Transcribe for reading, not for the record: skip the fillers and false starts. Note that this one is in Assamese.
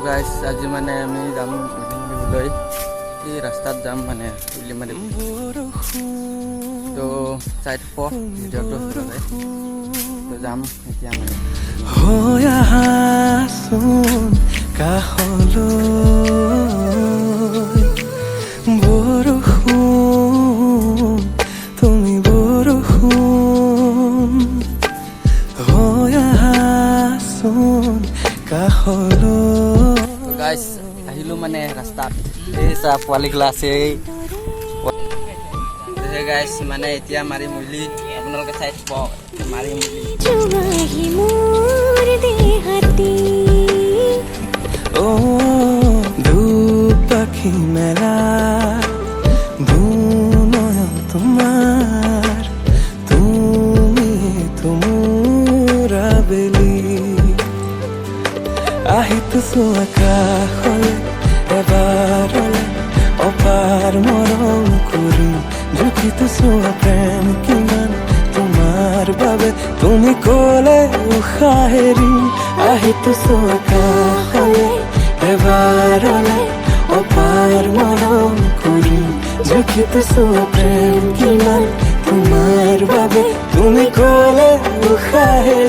গাইছ আজি মানে আমি যাম মিলিং এই ৰাস্তাত যাম মানে উলিমাৰি তো চাই থাক ভিডিঅ'টো তো যাম এতিয়া মানে হৈ আহাচোন কাষলৈ বৰষুণ তুমি বৰষুণ হৈ আহাচোন কাষলৈ গাইছ আহিলো মানে ৰাস্তাত এই চা পোৱালিগিলা আছে গাইছ মানে এতিয়া মাৰি মুলি আপোনালোকে চাই থাক মাৰি মুলি দুপাখি মেলা দুনয়ন তোমাৰ তুমি তুমোৰ আবেলি আহিছো আকাশলৈ এবাৰলৈ অপাৰ মৰম কৰি জুখিতো চোৱা প্ৰেম কিমান তোমাৰ বাবে তুমি ক'লে উশাহ এৰি আহিছো আকাশলৈ এবাৰলৈ অপাৰ মৰম কৰি জুখিতো চোৱা প্ৰেম কিমান তোমাৰ বাবে তুমি ক'লে উশাহ এৰি